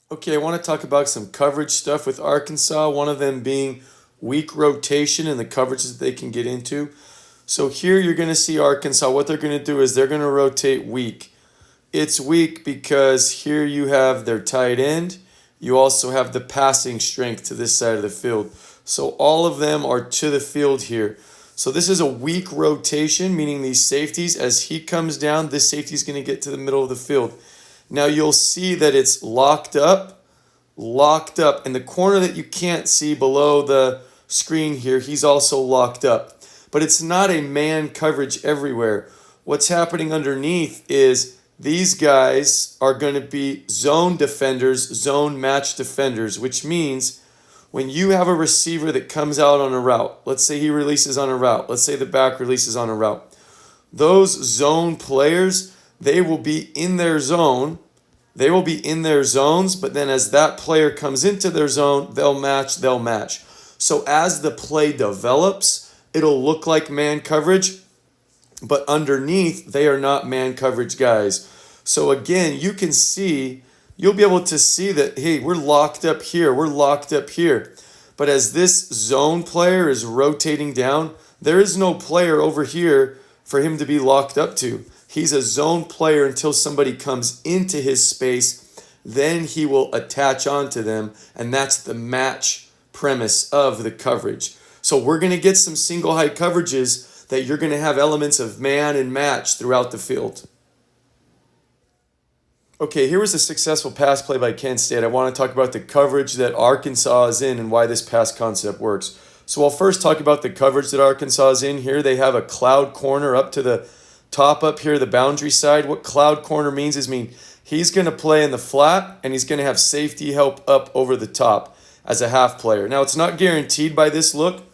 Okay, I want to talk about some coverage stuff with Arkansas, one of them being weak rotation and the coverages that they can get into. So here you're going to see Arkansas. What they're going to do is they're going to rotate weak. It's weak because here you have their tight end. You also have the passing strength to this side of the field. So all of them are to the field here. So this is a weak rotation, meaning these safeties, as he comes down, this safety is going to get to the middle of the field. Now you'll see that it's locked up. In the corner that you can't see below the screen here, he's also locked up. But it's not a man coverage everywhere. What's happening underneath is these guys are going to be zone defenders, zone match defenders, which means when you have a receiver that comes out on a route, let's say he releases on a route, let's say the back releases on a route, those zone players, they will be in their zone. They will be in their zones, but then as that player comes into their zone, they'll match. So as the play develops, it'll look like man coverage, but underneath, they are not man coverage guys. So again, you'll be able to see that, hey, we're locked up here. But as this zone player is rotating down, there is no player over here for him to be locked up to. He's a zone player until somebody comes into his space. Then he will attach onto them, and that's the match premise of the coverage. So we're going to get some single high coverages that you're going to have elements of man and match throughout the field. Okay, here was a successful pass play by Kent State. I want to talk about the coverage that Arkansas is in and why this pass concept works. So I'll first talk about the coverage that Arkansas is in here. They have a cloud corner up to the top up here, the boundary side. What cloud corner means is he's going to play in the flat and he's going to have safety help up over the top as a half player. Now, it's not guaranteed by this look.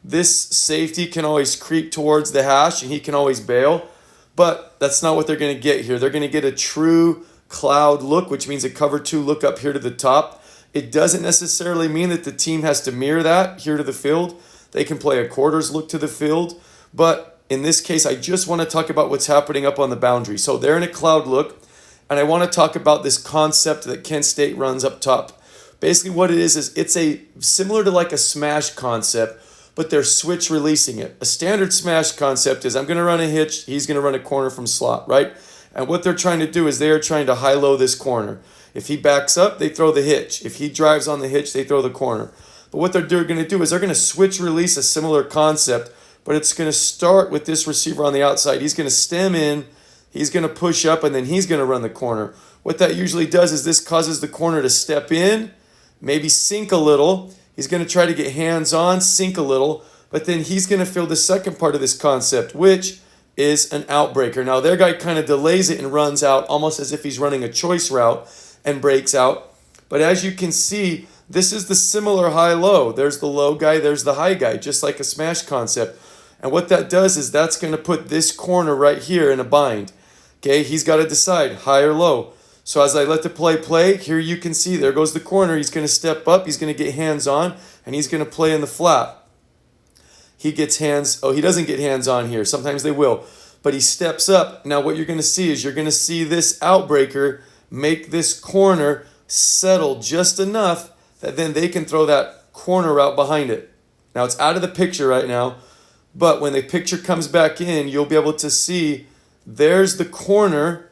This safety can always creep towards the hash and he can always bail, but that's not what they're going to get here. They're going to get a true cloud look, which means a cover two look up here to the top. It doesn't necessarily mean that the team has to mirror that here to the field. They can play a quarters look to the field, but in this case, I just want to talk about what's happening up on the boundary. So they're in a cloud look, and I want to talk about this concept that Kent State runs up top. Basically what it is it's a similar to like a smash concept, but they're switch releasing it. A standard smash concept is I'm going to run a hitch, he's going to run a corner from slot, right? And what they're trying to do is they are trying to high-low this corner. If he backs up, they throw the hitch. If he drives on the hitch, they throw the corner. But what they're going to do is they're going to switch release a similar concept, but it's going to start with this receiver on the outside. He's going to stem in, he's going to push up, and then he's going to run the corner. What that usually does is this causes the corner to step in, maybe sink a little. He's going to try to get hands on, sink a little, but then he's going to feel the second part of this concept, which is an outbreaker. Now, their guy kind of delays it and runs out almost as if he's running a choice route and breaks out. But as you can see, this is the similar high-low. There's the low guy, there's the high guy, just like a smash concept. And what that does is that's going to put this corner right here in a bind. Okay, he's got to decide high or low. So as I let the play, here you can see there goes the corner. He's going to step up, he's going to get hands on, and he's going to play in the flat. He doesn't get hands on here. Sometimes they will. But he steps up. Now what you're going to see is you're going to see this outbreaker make this corner settle just enough that then they can throw that corner route behind it. Now it's out of the picture right now, but when the picture comes back in, you'll be able to see there's the corner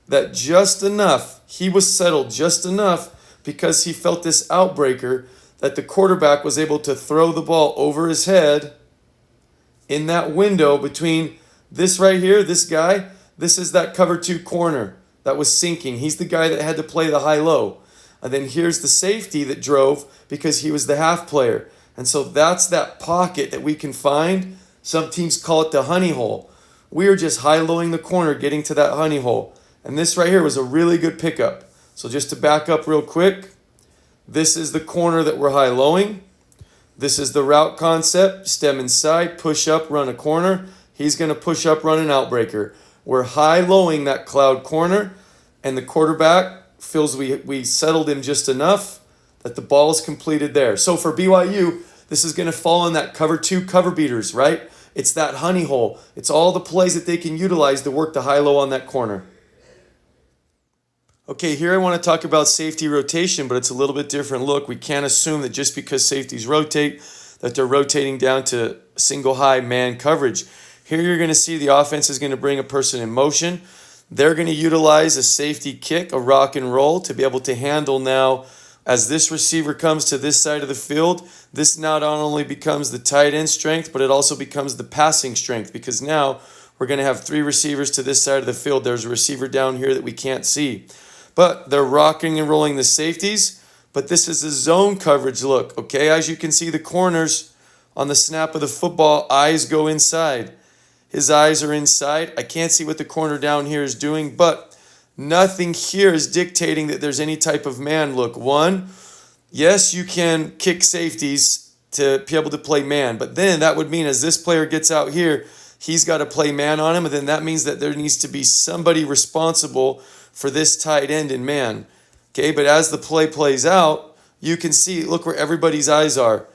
that just enough, he was settled just enough because he felt this outbreaker that the quarterback was able to throw the ball over his head in that window between this right here, this guy, this is that cover two corner that was sinking. He's the guy that had to play the high-low. And then here's the safety that drove because he was the half player. And so that's that pocket that we can find. Some teams call it the honey hole. We are just high-lowing the corner, getting to that honey hole. And this right here was a really good pickup. So just to back up real quick, this is the corner that we're high-lowing. This is the route concept. Stem inside, push up, run a corner. He's going to push up, run an outbreaker. We're high-lowing that cloud corner, and the quarterback feels we settled him just enough that the ball is completed there. So for BYU, this is going to fall in that cover two cover beaters, right? It's that honey hole. It's all the plays that they can utilize to work the high-low on that corner. Okay, here I want to talk about safety rotation, but it's a little bit different look. We can't assume that just because safeties rotate, that they're rotating down to single high man coverage. Here you're going to see the offense is going to bring a person in motion. They're going to utilize a safety kick, a rock and roll, to be able to handle now as this receiver comes to this side of the field. This not only becomes the tight end strength, but it also becomes the passing strength, because now we're going to have three receivers to this side of the field. There's a receiver down here that we can't see. But they're rocking and rolling the safeties, but this is a zone coverage look, okay? As you can see, the corners on the snap of the football, eyes go inside. His eyes are inside. I can't see what the corner down here is doing, but nothing here is dictating that there's any type of man look. One, yes, you can kick safeties to be able to play man, but then that would mean as this player gets out here, he's got to play man on him, and then that means that there needs to be somebody responsible for this tight end and man. Okay, but as the play plays out, you can see, look where everybody's eyes are.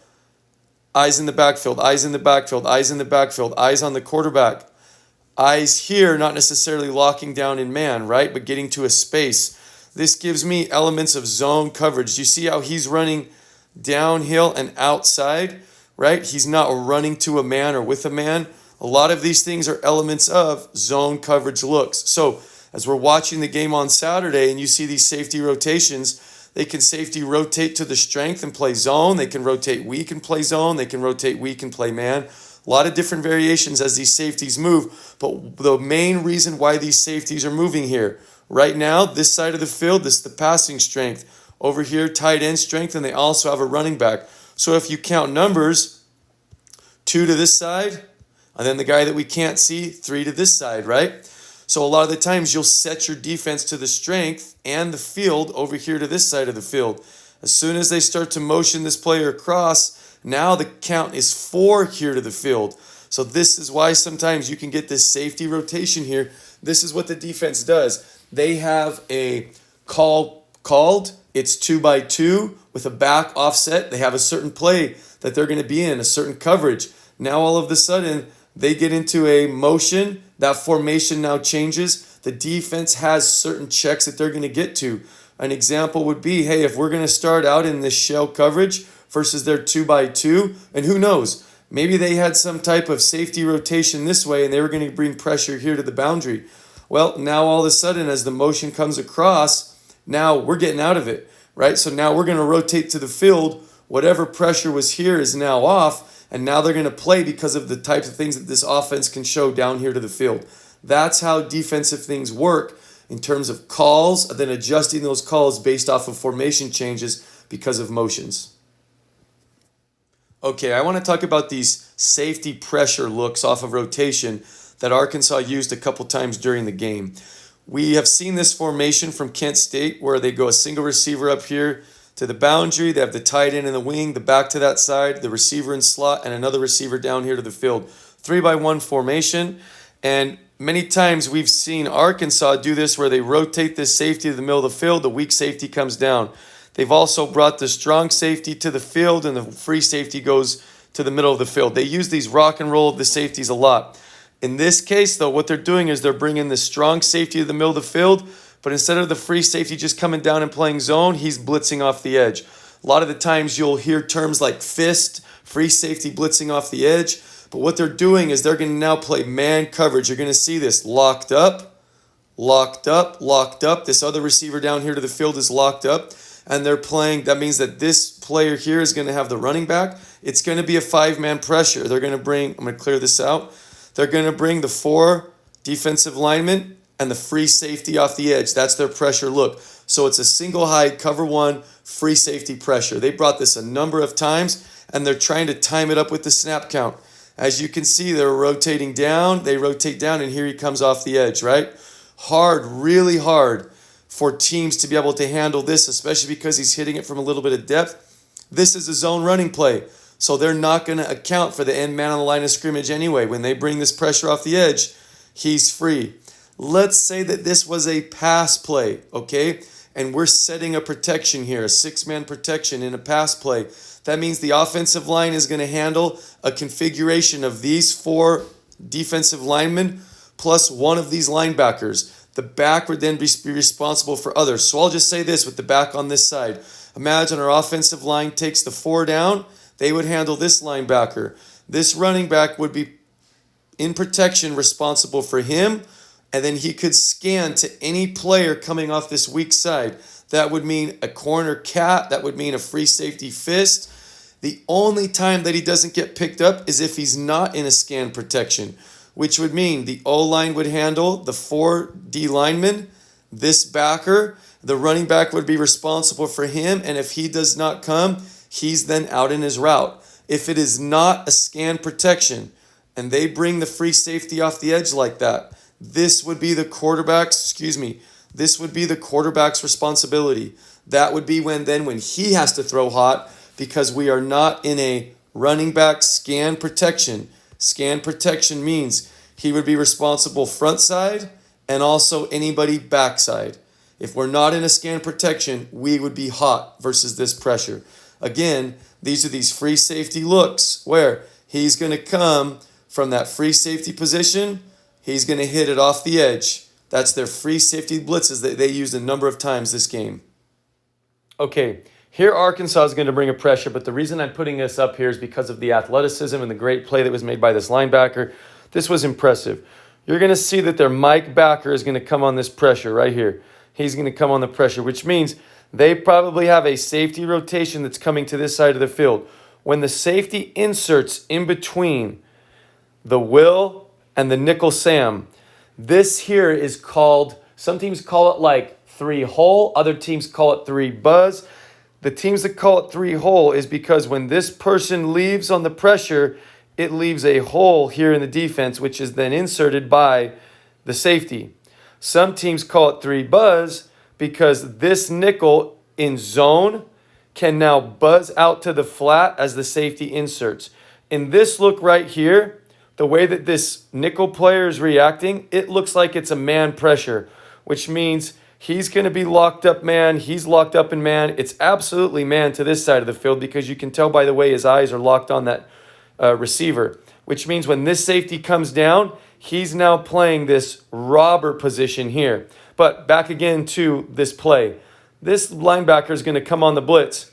Eyes in the backfield, eyes in the backfield, eyes in the backfield, eyes on the quarterback. Eyes here, not necessarily locking down in man, right? But getting to a space. This gives me elements of zone coverage. Do you see how he's running downhill and outside, right? He's not running to a man or with a man. A lot of these things are elements of zone coverage looks. So as we're watching the game on Saturday and you see these safety rotations, they can safety rotate to the strength and play zone. They can rotate weak and play zone. They can rotate weak and play man. A lot of different variations as these safeties move. But the main reason why these safeties are moving here, right now, this side of the field, this is the passing strength. Over here, tight end strength, and they also have a running back. So if you count numbers, 2 to this side, and then the guy that we can't see, 3 to this side, right? So a lot of the times you'll set your defense to the strength and the field over here to this side of the field. As soon as they start to motion this player across, now the count is 4 here to the field. So this is why sometimes you can get this safety rotation here. This is what the defense does. They have a called. It's 2 by 2 with a back offset. They have a certain play that they're going to be in, a certain coverage. Now all of a sudden they get into a motion. That formation now changes. The defense has certain checks that they're going to get to. An example would be, hey, if we're going to start out in this shell coverage versus their 2 by 2, and who knows, maybe they had some type of safety rotation this way and they were going to bring pressure here to the boundary. Well, now all of a sudden as the motion comes across, now we're getting out of it, right? So now we're going to rotate to the field. Whatever pressure was here is now off. And now they're going to play because of the types of things that this offense can show down here to the field. That's how defensive things work in terms of calls, and then adjusting those calls based off of formation changes because of motions. Okay, I want to talk about these safety pressure looks off of rotation that Arkansas used a couple times during the game. We have seen this formation from Kent State where they go a single receiver up here to the boundary. They have the tight end in the wing, the back to that side, the receiver in slot, and another receiver down here to the field. 3-by-1 formation. And many times we've seen Arkansas do this where they rotate this safety to the middle of the field, the weak safety comes down. They've also brought the strong safety to the field and the free safety goes to the middle of the field. They use these rock and roll of the safeties a lot. In this case, though, what they're doing is they're bringing the strong safety to the middle of the field, but instead of the free safety just coming down and playing zone, he's blitzing off the edge. A lot of the times you'll hear terms like fist, free safety blitzing off the edge. But what they're doing is they're going to now play man coverage. You're going to see this locked up, locked up, locked up. This other receiver down here to the field is locked up. And they're playing, that means that this player here is going to have the running back. It's going to be a 5-man pressure. They're going to bring, I'm going to clear this out. They're going to bring the 4 defensive linemen and the free safety off the edge. That's their pressure look. So it's a single high, cover 1, free safety pressure. They brought this a number of times, and they're trying to time it up with the snap count. As you can see, they're rotating down. They rotate down, and here he comes off the edge, right? Hard, really hard for teams to be able to handle this, especially because he's hitting it from a little bit of depth. This is a zone running play, so they're not going to account for the end man on the line of scrimmage anyway. When they bring this pressure off the edge, he's free. Let's say that this was a pass play, okay? And we're setting a protection here, a 6-man protection in a pass play. That means the offensive line is going to handle a configuration of these 4 defensive linemen plus one of these linebackers. The back would then be responsible for others. So I'll just say this with the back on this side. Imagine our offensive line takes the 4 down. They would handle this linebacker. This running back would be in protection responsible for him, and then he could scan to any player coming off this weak side. That would mean a corner cat. That would mean a free safety fist. The only time that he doesn't get picked up is if he's not in a scan protection, which would mean the O-line would handle the 4 D linemen, this backer. The running back would be responsible for him, and if he does not come, he's then out in his route. If it is not a scan protection, and they bring the free safety off the edge like that, this would be the quarterback's responsibility. That would be when he has to throw hot, because we are not in a running back scan protection. Scan protection means he would be responsible front side and also anybody backside. If we're not in a scan protection, we would be hot versus this pressure. Again, these are these free safety looks where he's going to come from that free safety position. He's going to hit it off the edge. That's their free safety blitzes that they used a number of times this game. Okay, here Arkansas is going to bring a pressure, but the reason I'm putting this up here is because of the athleticism and the great play that was made by this linebacker. This was impressive. You're going to see that their Mike backer is going to come on this pressure right here. He's going to come on the pressure, which means they probably have a safety rotation that's coming to this side of the field. When the safety inserts in between the Will and the nickel Sam, this here is called, some teams call it like 3 hole, other teams call it 3 buzz. The teams that call it 3 hole is because when this person leaves on the pressure, it leaves a hole here in the defense, which is then inserted by the safety. Some teams call it 3 buzz because this nickel in zone can now buzz out to the flat as the safety inserts. In this look right here, the way that this nickel player is reacting, it looks like it's a man pressure, which means he's going to be locked up man. He's locked up in man. It's absolutely man to this side of the field because you can tell by the way his eyes are locked on that receiver, which means when this safety comes down, he's now playing this robber position here. But back again to this play. This linebacker is going to come on the blitz.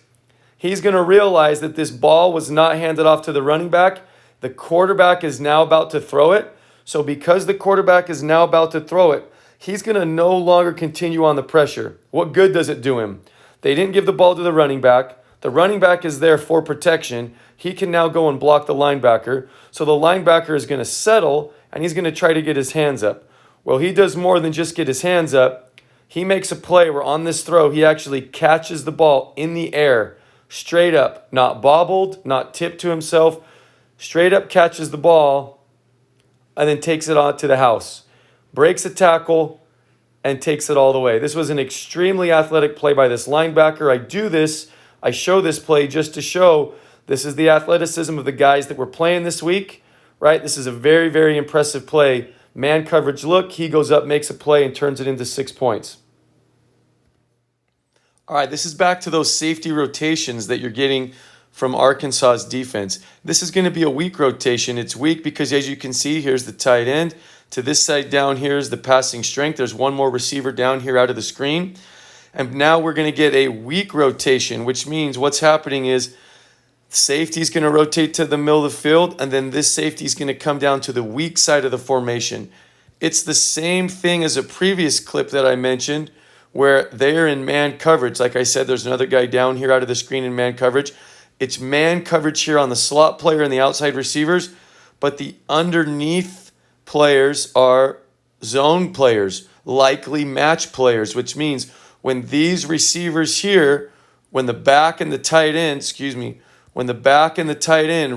He's going to realize that this ball was not handed off to the running back. The quarterback is now about to throw it. So because the quarterback is now about to throw it, he's going to no longer continue on the pressure. What good does it do him? They didn't give the ball to the running back. The running back is there for protection. He can now go and block the linebacker. So the linebacker is going to settle, and he's going to try to get his hands up. Well, he does more than just get his hands up. He makes a play where on this throw, he actually catches the ball in the air, straight up, not bobbled, not tipped to himself, straight up catches the ball, and then takes it on to the house. Breaks a tackle, and takes it all the way. This was an extremely athletic play by this linebacker. I show this play just to show this is the athleticism of the guys that were playing this week, right? This is a very, very impressive play. Man coverage look, he goes up, makes a play, and turns it into 6 points. All right, this is back to those safety rotations that you're getting from Arkansas's defense. This is going to be a weak rotation. It's weak because, as you can see, here's the tight end. To this side down here is the passing strength. There's one more receiver down here out of the screen. And now we're going to get a weak rotation, which means what's happening is safety is going to rotate to the middle of the field, and then this safety is going to come down to the weak side of the formation. It's the same thing as a previous clip that I mentioned where they're in man coverage. Like I said, there's another guy down here out of the screen in man coverage. It's man coverage here on the slot player and the outside receivers, but the underneath players are zone players, likely match players, which means when these receivers here, when the back and the tight end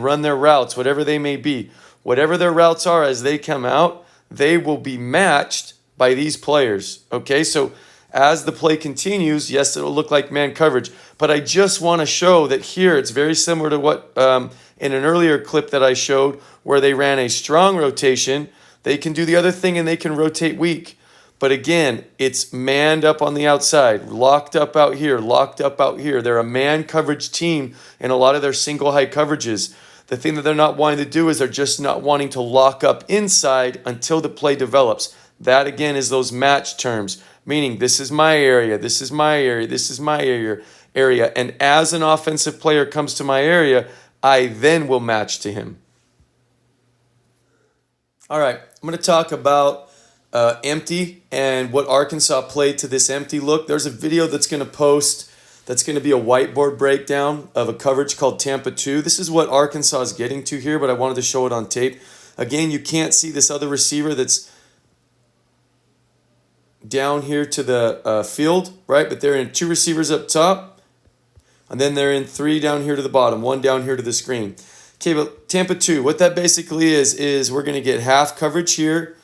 run their routes, whatever they may be, whatever their routes are as they come out, they will be matched by these players. Okay, so as the play continues, yes, it'll look like man coverage, but I just want to show that here it's very similar to what in an earlier clip that I showed where they ran a strong rotation. They can do the other thing and they can rotate weak. But again, it's manned up on the outside, locked up out here, locked up out here. They're a man coverage team in a lot of their single high coverages. The thing that they're not wanting to do is they're just not wanting to lock up inside until the play develops. That again is those match terms, meaning this is my area, this is my area, this is my area. And as an offensive player comes to my area, I then will match to him. All right, I'm going to talk about empty and what Arkansas played to this empty look. There's a video that's going to post that's going to be a whiteboard breakdown of a coverage called Tampa 2. This is what Arkansas is getting to here, but I wanted to show it on tape. Again, you can't see this other receiver that's down here to the field, right? But they're in 2 receivers up top, and then they're in 3 down here to the bottom, 1 down here to the screen. Okay, but Tampa 2, what that basically is we're going to get half coverage here.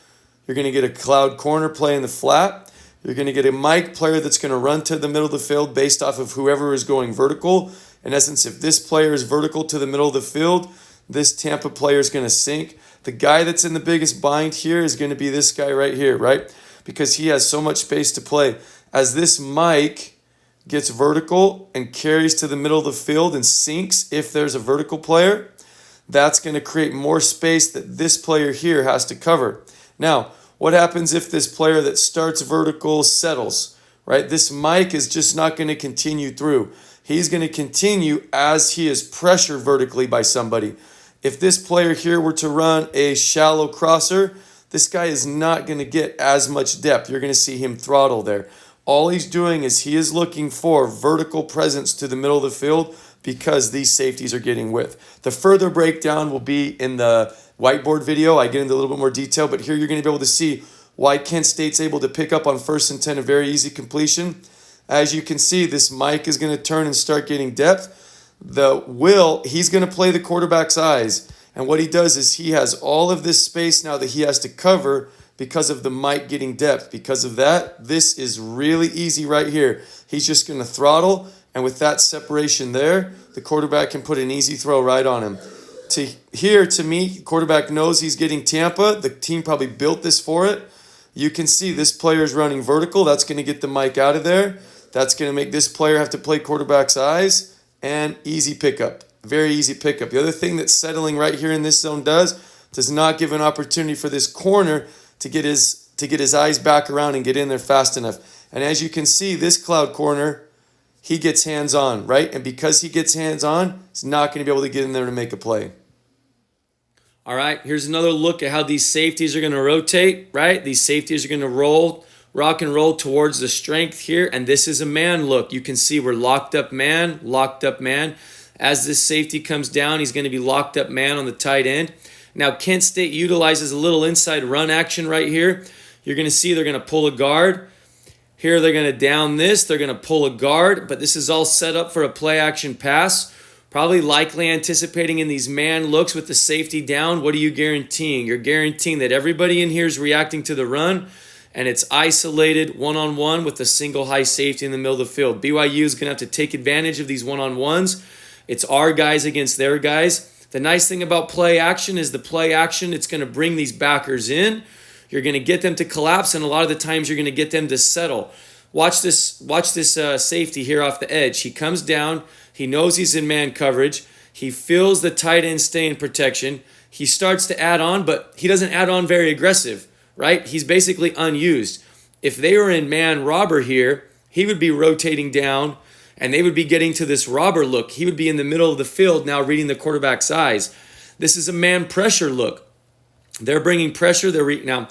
You're going to get a cloud corner play in the flat. You're going to get a Mike player that's going to run to the middle of the field based off of whoever is going vertical. In essence, if this player is vertical to the middle of the field, this Tampa player is going to sink. The guy that's in the biggest bind here is going to be this guy right here, right? Because he has so much space to play. As this Mike gets vertical and carries to the middle of the field and sinks if there's a vertical player, that's going to create more space that this player here has to cover. Now, what happens if this player that starts vertical settles, right? This Mike is just not going to continue through. He's going to continue as he is pressured vertically by somebody. If this player here were to run a shallow crosser, this guy is not going to get as much depth. You're going to see him throttle there. All he's doing is he is looking for vertical presence to the middle of the field because these safeties are getting width. The further breakdown will be in the whiteboard video. I get into a little bit more detail, but here you're going to be able to see why Kent State's able to pick up on 1st and 10 a very easy completion. As you can see, this Mike is going to turn and start getting depth. He's going to play the quarterback's eyes. And what he does is he has all of this space now that he has to cover because of the Mike getting depth. Because of that, this is really easy right here. He's just going to throttle, and with that separation there, the quarterback can put an easy throw right on him. To me, quarterback knows he's getting Tampa. The team probably built this for it. You can see this player is running vertical. That's going to get the Mike out of there. That's going to make this player have to play quarterback's eyes, and easy pickup. Very easy pickup. The other thing that settling right here in this zone does not give an opportunity for this corner to get his eyes back around and get in there fast enough. And as you can see, this cloud corner, he gets hands on, right? And because he gets hands on, he's not going to be able to get in there to make a play. All right, here's another look at how these safeties are going to rotate, right? These safeties are going to rock and roll towards the strength here, and this is a man look. You can see we're locked up man. As this safety comes down, he's going to be locked up man on the tight end. Now, Kent State utilizes a little inside run action right here. You're going to see they're going to pull a guard. Here they're going to down this. They're going to pull a guard, but this is all set up for a play action pass. Probably likely anticipating in these man looks with the safety down. What are you guaranteeing? You're guaranteeing that everybody in here is reacting to the run, and it's isolated one-on-one with a single high safety in the middle of the field. BYU is going to have to take advantage of these one-on-ones. It's our guys against their guys. The nice thing about play action is the play action, it's going to bring these backers in. You're going to get them to collapse, and a lot of the times you're going to get them to settle. Watch this safety here off the edge. He comes down. He knows he's in man coverage. He feels the tight end stay in protection. He starts to add on, but he doesn't add on very aggressive, right? He's basically unused. If they were in man robber here, he would be rotating down, and they would be getting to this robber look. He would be in the middle of the field now reading the quarterback's eyes. This is a man pressure look. They're bringing pressure. Now,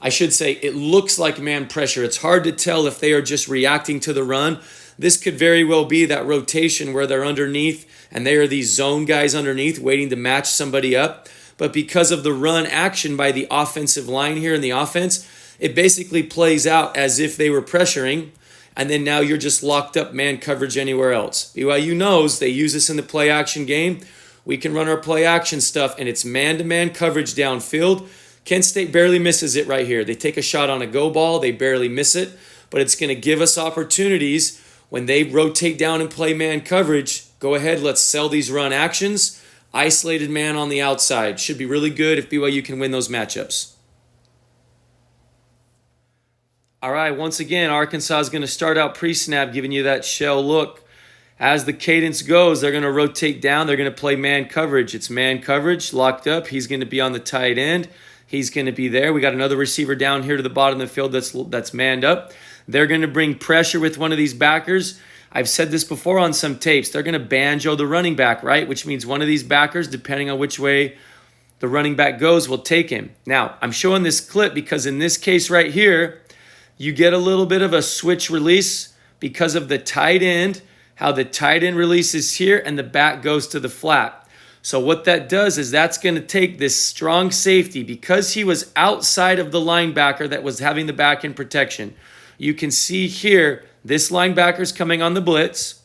I should say it looks like man pressure. It's hard to tell if they are just reacting to the run. This could very well be that rotation where they're underneath and they are these zone guys underneath waiting to match somebody up. But because of the run action by the offensive line here in the offense, it basically plays out as if they were pressuring, and then now you're just locked up man coverage anywhere else. BYU knows they use this in the play action game. We can run our play action stuff, and it's man-to-man coverage downfield. Kent State barely misses it right here. They take a shot on a go ball. They barely miss it, but it's going to give us opportunities when they rotate down and play man coverage. Go ahead, let's sell these run actions. Isolated man on the outside. Should be really good if BYU can win those matchups. All right, once again, Arkansas is going to start out pre-snap giving you that shell look. As the cadence goes, they're going to rotate down. They're going to play man coverage. It's man coverage, locked up. He's going to be on the tight end. He's going to be there. We got another receiver down here to the bottom of the field that's manned up. They're going to bring pressure with one of these backers. I've said this before on some tapes. They're going to banjo the running back, right? Which means one of these backers, depending on which way the running back goes, will take him. Now, I'm showing this clip because in this case right here, you get a little bit of a switch release because of the tight end, how the tight end releases here and the back goes to the flat. So what that does is that's going to take this strong safety because he was outside of the linebacker that was having the back in protection. You can see here, this linebacker's coming on the blitz.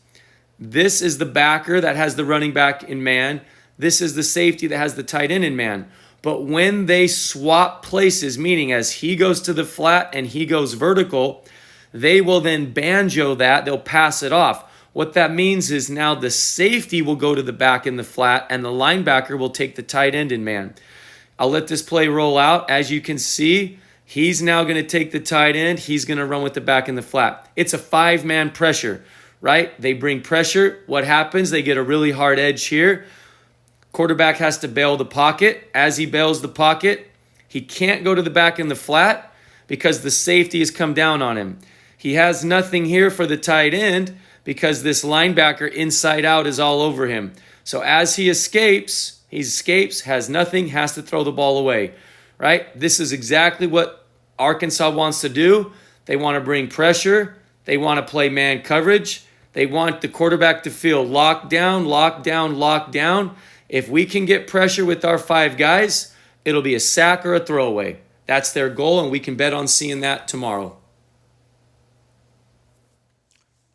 This is the backer that has the running back in man. This is the safety that has the tight end in man. But when they swap places, meaning as he goes to the flat and he goes vertical, they will then banjo that. They'll pass it off. What that means is now the safety will go to the back in the flat and the linebacker will take the tight end in man. I'll let this play roll out. As you can see, he's now going to take the tight end. He's going to run with the back in the flat. It's a 5-man pressure, right? They bring pressure. What happens? They get a really hard edge here. Quarterback has to bail the pocket. As he bails the pocket, he can't go to the back in the flat because the safety has come down on him. He has nothing here for the tight end because this linebacker inside out is all over him. So as he escapes, has nothing, has to throw the ball away, right? This is exactly what Arkansas wants to do. They want to bring pressure. They want to play man coverage. They want the quarterback to feel locked down, locked down, locked down. If we can get pressure with our 5 guys, it'll be a sack or a throwaway. That's their goal, and we can bet on seeing that tomorrow.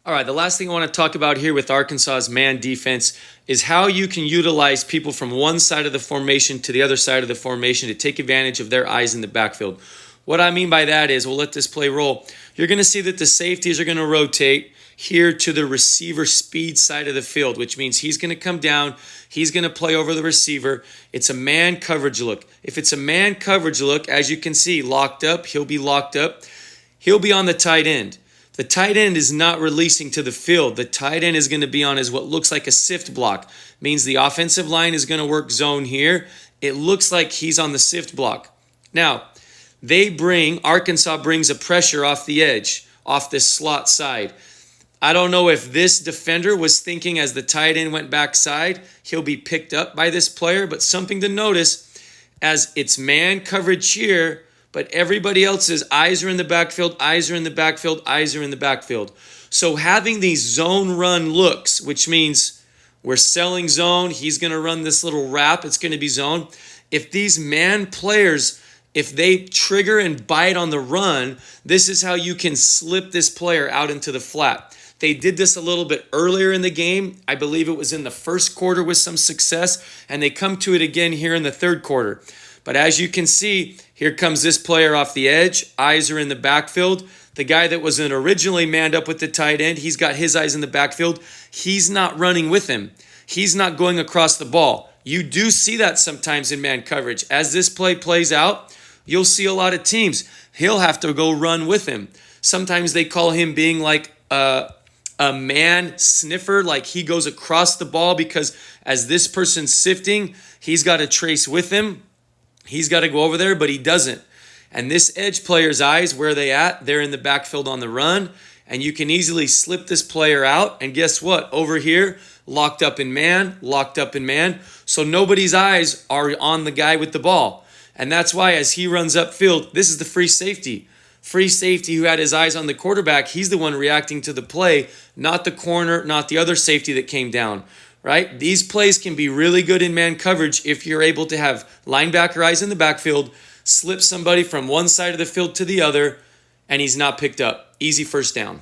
All right, the last thing I want to talk about here with Arkansas's man defense is how you can utilize people from one side of the formation to the other side of the formation to take advantage of their eyes in the backfield. What I mean by that is, we'll let this play roll. You're going to see that the safeties are going to rotate here to the receiver speed side of the field, which means he's going to come down. He's going to play over the receiver. It's a man coverage look. If it's a man coverage look, as you can see, locked up, he'll be locked up. He'll be on the tight end. The tight end is not releasing to the field. The tight end is going to be on as what looks like a sift block. Means the offensive line is going to work zone here. It looks like he's on the sift block. Now, Arkansas brings a pressure off the edge, off this slot side. I don't know if this defender was thinking as the tight end went backside, he'll be picked up by this player, but something to notice as it's man coverage here, but everybody else's eyes are in the backfield, eyes are in the backfield, eyes are in the backfield. So having these zone run looks, which means we're selling zone, he's going to run this little wrap, it's going to be zone. If these man players, if they trigger and bite on the run, this is how you can slip this player out into the flat. They did this a little bit earlier in the game. I believe it was in the first quarter with some success, and they come to it again here in the third quarter. But as you can see, here comes this player off the edge. Eyes are in the backfield. The guy that was originally manned up with the tight end, he's got his eyes in the backfield. He's not running with him. He's not going across the ball. You do see that sometimes in man coverage. As this play plays out, you'll see a lot of teams. He'll have to go run with him. Sometimes they call him being like a man sniffer, like he goes across the ball because as this person's sifting, he's got to trace with him. He's got to go over there, but he doesn't. And this edge player's eyes, where are they at? They're in the backfield on the run, and you can easily slip this player out. And guess what? Over here, locked up in man. So nobody's eyes are on the guy with the ball. And that's why as he runs upfield, this is the free safety. Free safety who had his eyes on the quarterback, he's the one reacting to the play, not the corner, not the other safety that came down, right? These plays can be really good in man coverage if you're able to have linebacker eyes in the backfield, slip somebody from one side of the field to the other, and he's not picked up. Easy first down.